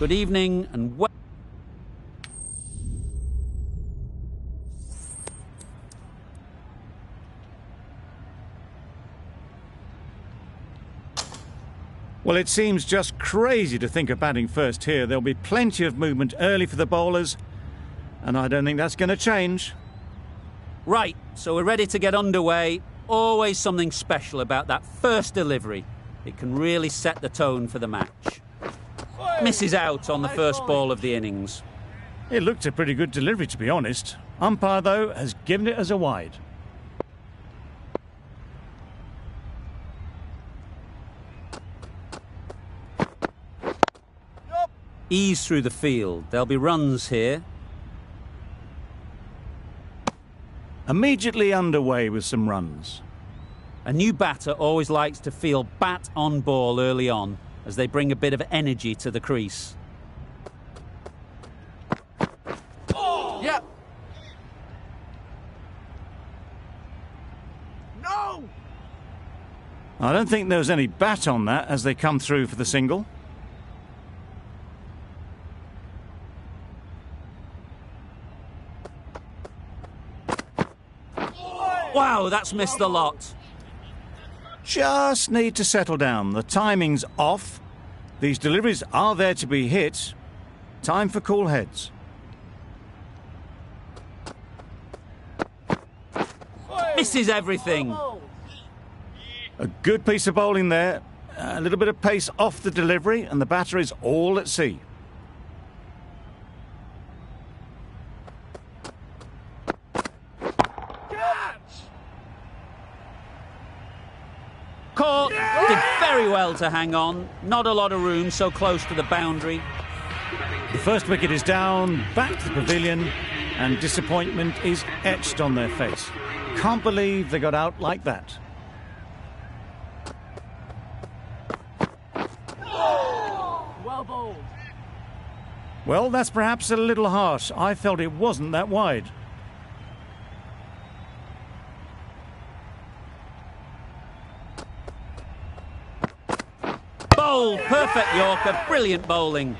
Good evening and Well, it seems just crazy to think of batting first here. There'll be plenty of movement early for the bowlers, and I don't think that's going to change. Right, so we're ready to get underway. Always something special about that first delivery. It can really set the tone for the match. Misses out on the first ball of the innings. It looked a pretty good delivery, to be honest. Umpire, though, has given it as a wide. Ease through the field. There'll be runs here. Immediately underway with some runs. A new batter always likes to feel bat on ball early on, as they bring a bit of energy to the crease. Oh! Yeah. No! I don't think there was any bat on that as they come through for the single. Wow, that's missed the lot. Just need to settle down. The timing's off. These deliveries are there to be hit. Time for cool heads. Misses everything. A good piece of bowling there. A little bit of pace off the delivery, and the batter is all at sea. Caught. Did very well to hang on. Not a lot of room so close to the boundary. The first wicket is down, back to the pavilion, and disappointment is etched on their face. Can't believe they got out like that. Well bowled. Well, that's perhaps a little harsh. I felt it wasn't that wide. Bowl, perfect Yorker, brilliant bowling.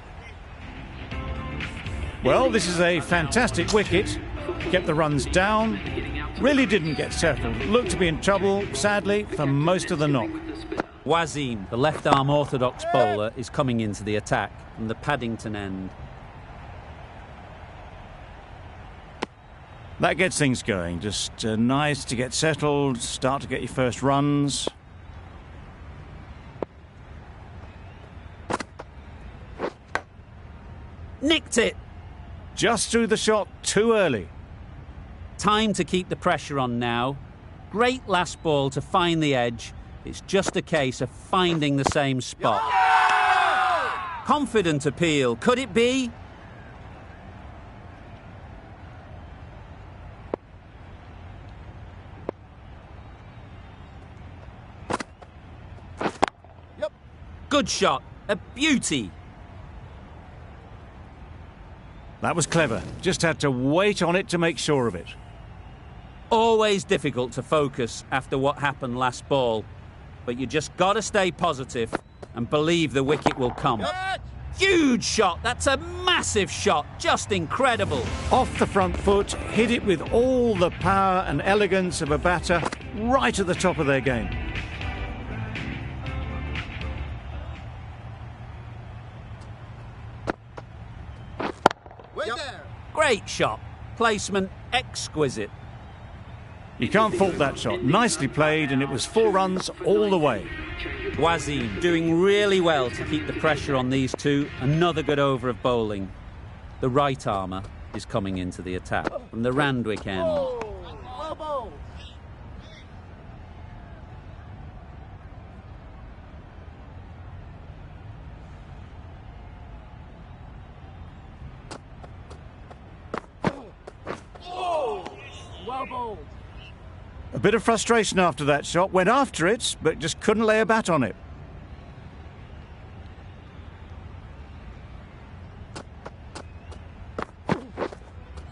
Well, this is a fantastic wicket. Kept the runs down. Really didn't get settled. Looked to be in trouble, sadly, for most of the knock. Wasim, the left-arm orthodox bowler, is coming into the attack from the Paddington end. That gets things going. Just nice to get settled, start to get your first runs. Nicked it. Just threw the shot too early. Time to keep the pressure on now. Great last ball to find the edge. It's just a case of finding the same spot. Confident appeal. Could it be? Yep. Good shot. A beauty. That was clever. Just had to wait on it to make sure of it. Always difficult to focus after what happened last ball, but you just got to stay positive and believe the wicket will come. Huge shot. That's a massive shot. Just incredible. Off the front foot, hit it with all the power and elegance of a batter right at the top of their game. Great shot. Placement exquisite. You can't fault that shot. Nicely played, and it was 4 runs all the way. Wasim doing really well to keep the pressure on these two. Another good over of bowling. The right armour is coming into the attack from the Randwick end. Well bowled. Well bowled. A bit of frustration after that shot. Went after it, but just couldn't lay a bat on it.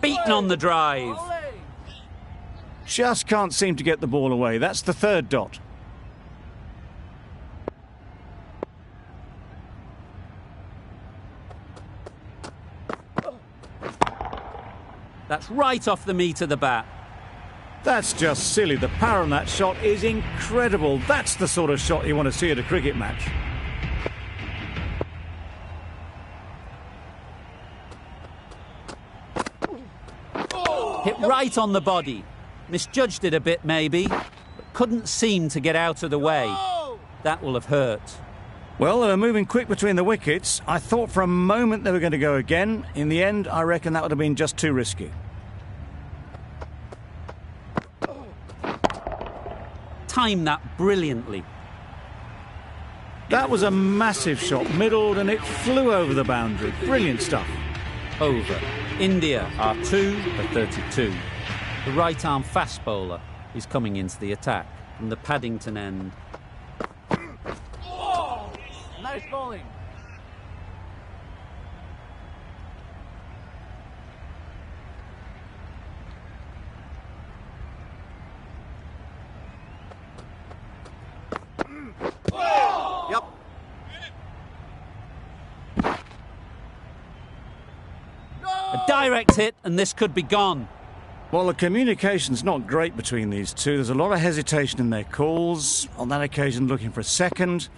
Beaten on the drive. Just can't seem to get the ball away. That's the 3rd dot. That's right off the meat of the bat. That's just silly. The power on that shot is incredible. That's the sort of shot you want to see at a cricket match. Hit right on the body. Misjudged it a bit, maybe, but couldn't seem to get out of the way. That will have hurt. Well, they were moving quick between the wickets. I thought for a moment they were going to go again. In the end, I reckon that would have been just too risky. Timed that brilliantly. That was a massive shot, middled, and it flew over the boundary. Brilliant stuff. Over. India are 2 for 32. The right-arm fast bowler is coming into the attack from the Paddington end. Nice bowling. Yep. A direct hit, and this could be gone. Well, the communication's not great between these two. There's a lot of hesitation in their calls. On that occasion, looking for a second.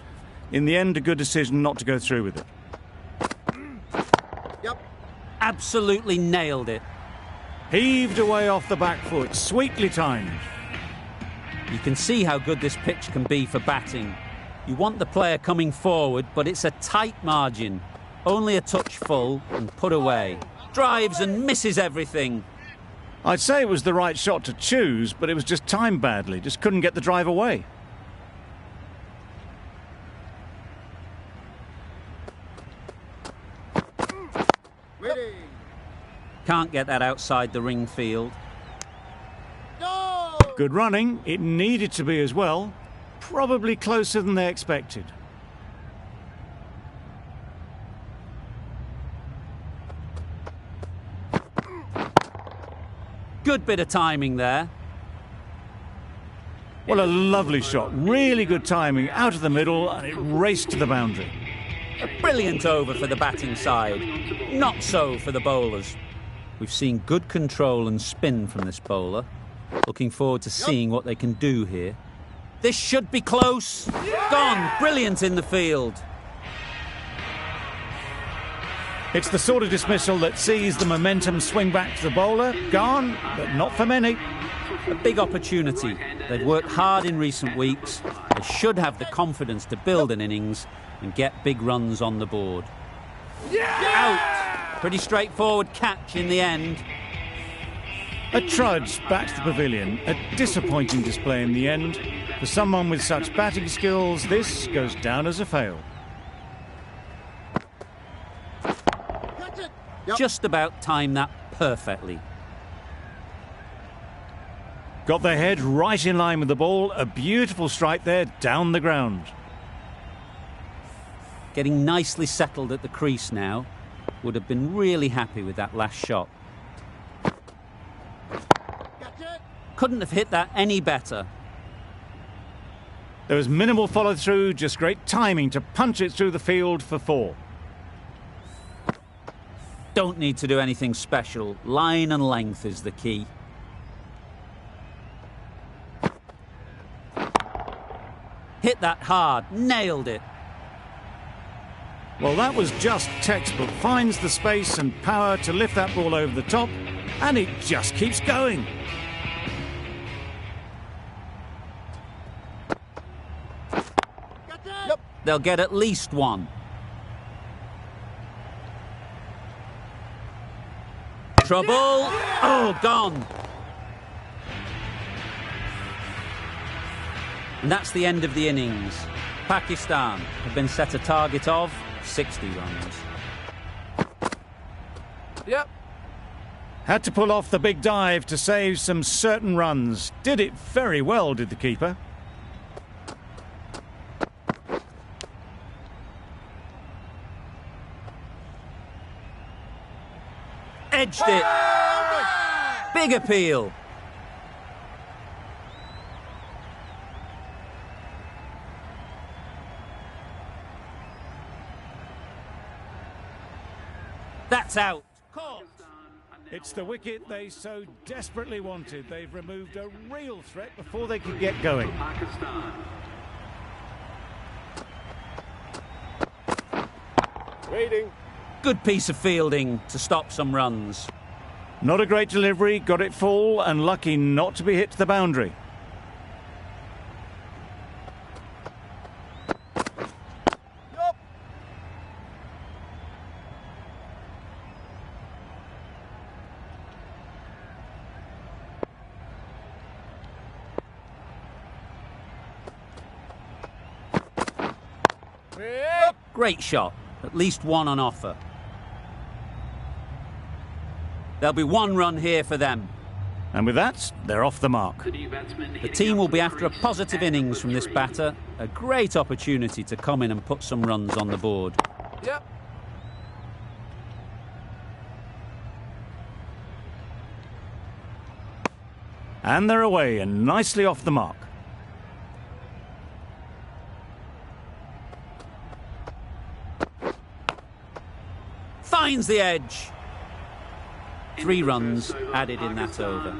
In the end, a good decision not to go through with it. Yep. Absolutely nailed it. Heaved away off the back foot, sweetly timed. You can see how good this pitch can be for batting. You want the player coming forward, but it's a tight margin. Only a touch full and put away. Drives and misses everything. I'd say it was the right shot to choose, but it was just timed badly. Just couldn't get the drive away. Ready. Can't get that outside the ring field. No. Good running. It needed to be as well. Probably closer than they expected. Good bit of timing there. What a lovely shot. Really good timing. Out of the middle, and it raced to the boundary. A brilliant over for the batting side. Not so for the bowlers. We've seen good control and spin from this bowler. Looking forward to seeing what they can do here. This should be close. Gone. Brilliant in the field. It's the sort of dismissal that sees the momentum swing back to the bowler. Gone, but not for many. A big opportunity. They've worked hard in recent weeks. They should have the confidence to build an innings and get big runs on the board. Out. Pretty straightforward catch in the end. A trudge back to the pavilion. A disappointing display in the end. For someone with such batting skills, this goes down as a fail. Yep. Just about timed that perfectly. Got their head right in line with the ball. A beautiful strike there down the ground. Getting nicely settled at the crease now. Would have been really happy with that last shot. Gotcha. Couldn't have hit that any better. There was minimal follow-through, just great timing to punch it through the field for 4. Don't need to do anything special. Line and length is the key. Hit that hard. Nailed it. Well, that was just textbook. Finds the space and power to lift that ball over the top, and it just keeps going. Gotcha. Yep. They'll get at least one. Trouble. Oh, gone. And that's the end of the innings. Pakistan have been set a target of 60 runs. Yep. Had to pull off the big dive to save some certain runs. Did it very well, did the keeper. Edged it. Big appeal. That's out. Caught. It's the wicket they so desperately wanted. They've removed a real threat before they could get going. Pakistan. Waiting. Good piece of fielding to stop some runs. Not a great delivery, got it full and lucky not to be hit to the boundary. Yup. Great shot. At least one on offer. There'll be one run here for them. And with that, they're off the mark. The team will be after a positive innings from this batter. A great opportunity to come in and put some runs on the board. Yep. And they're away and nicely off the mark. Finds the edge. 3 runs added in that over.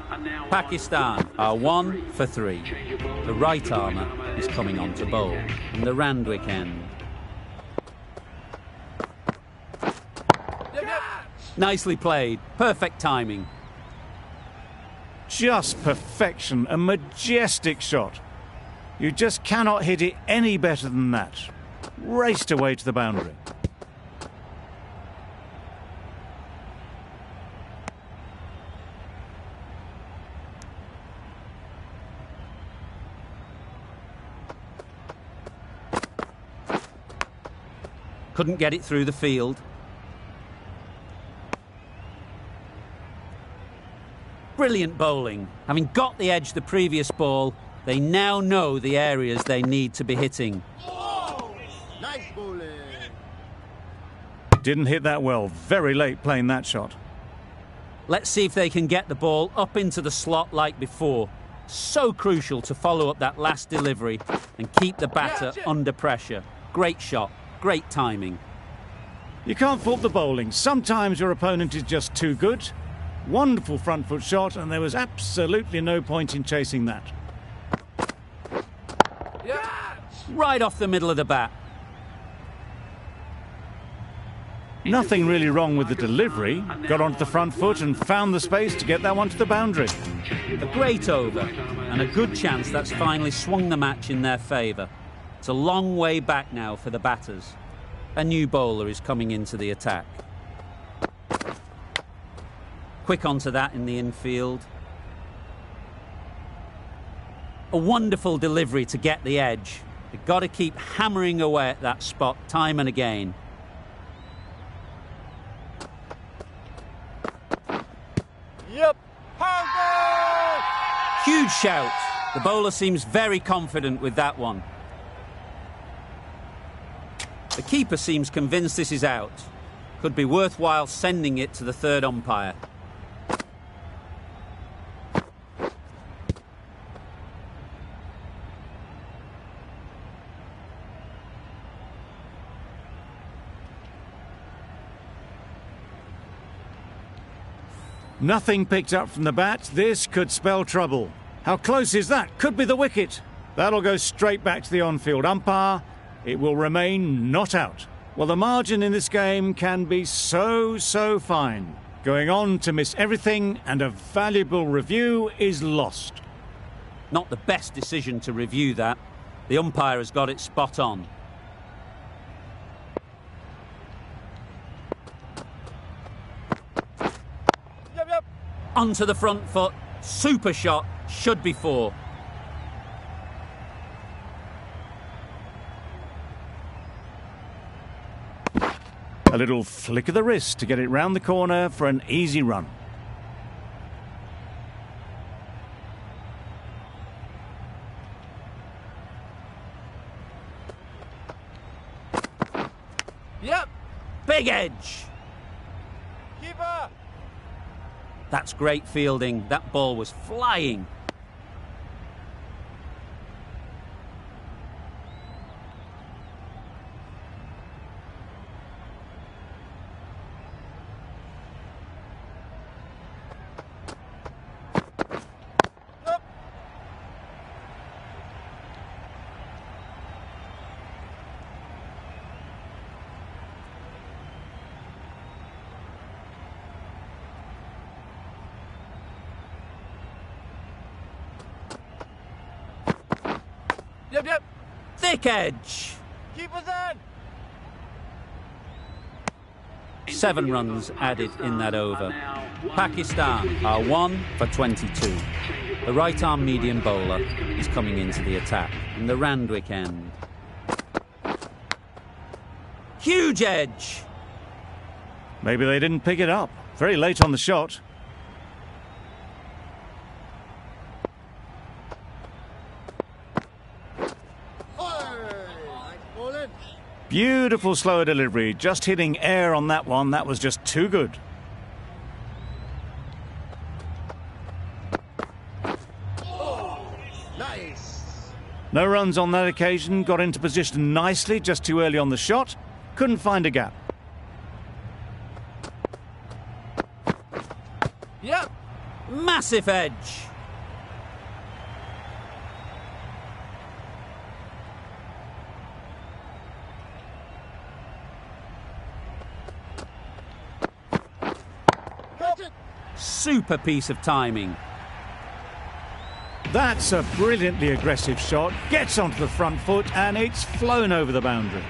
Pakistan are 1 for 3. The right armour is coming on to bowl from the Randwick end. Nicely played. Perfect timing. Just perfection, a majestic shot. You just cannot hit it any better than that. Raced away to the boundary. Couldn't get it through the field. Brilliant bowling. Having got the edge the previous ball, they now know the areas they need to be hitting. Nice bowling. Didn't hit that well. Very late playing that shot. Let's see if they can get the ball up into the slot like before. So crucial to follow up that last delivery and keep the batter under pressure. Great shot. Great timing. You can't fault the bowling. Sometimes your opponent is just too good. Wonderful front foot shot, and there was absolutely no point in chasing that. Right off the middle of the bat. Nothing really wrong with the delivery. Got onto the front foot and found the space to get that one to the boundary. A great over and a good chance that's finally swung the match in their favour. It's a long way back now for the batters. A new bowler is coming into the attack. Quick onto that in the infield. A wonderful delivery to get the edge. They've got to keep hammering away at that spot time and again. Yep. Huge shout. The bowler seems very confident with that one. The keeper seems convinced this is out. Could be worthwhile sending it to the third umpire. Nothing picked up from the bat. This could spell trouble. How close is that? Could be the wicket. That'll go straight back to the on-field umpire. It will remain not out. Well, the margin in this game can be so fine. Going on to miss everything, and a valuable review is lost. Not the best decision to review that. The umpire has got it spot on. Yep. Onto the front foot. Super shot. Should be 4. A little flick of the wrist to get it round the corner for an easy run. Yep. Big edge. Keeper. That's great fielding. That ball was flying. Yep, yep. Thick edge. Keeper's in. 7 runs added in that over. Pakistan are 1 for 22. The right-arm medium bowler is coming into the attack in the Randwick end. Huge edge. Maybe they didn't pick it up. Very late on the shot. Nice bowling. Beautiful slower delivery. Just hitting air on that one. That was just too good. Nice. No runs on that occasion. Got into position nicely, just too early on the shot. Couldn't find a gap. Yep. Massive edge. Catch it. Super piece of timing. That's a brilliantly aggressive shot. Gets onto the front foot and it's flown over the boundary.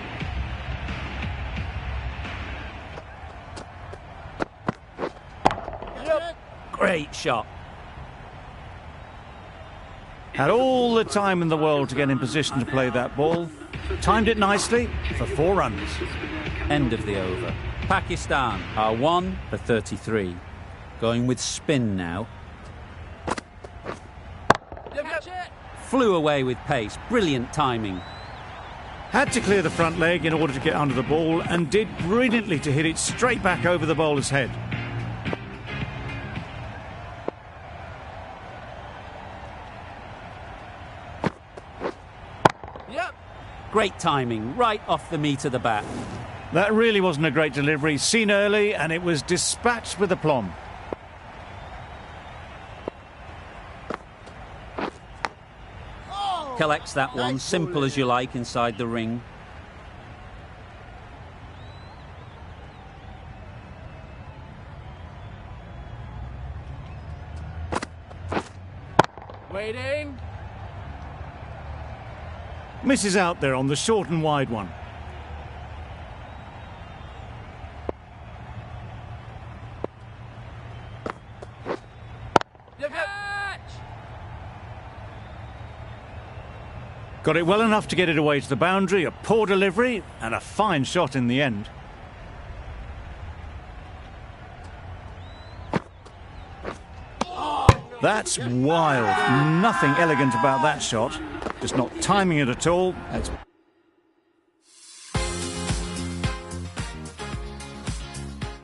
Yep. Great shot. Had all the time in the world to get in position to play that ball. Timed it nicely for 4 runs. End of the over. Pakistan are 1 for 33. Going with spin now. Yep, yep. Flew away with pace. Brilliant timing. Had to clear the front leg in order to get under the ball and did brilliantly to hit it straight back over the bowler's head. Yep. Great timing. Right off the meat of the bat. That really wasn't a great delivery. Seen early and it was dispatched with aplomb. Collects that one. Nice Simple bowling. as you like inside the ring. Waiting. Misses out there on the short and wide one. Yep, yep. Got it well enough to get it away to the boundary. A poor delivery and a fine shot in the end. That's wild. Nothing elegant about that shot. Just not timing it at all. It's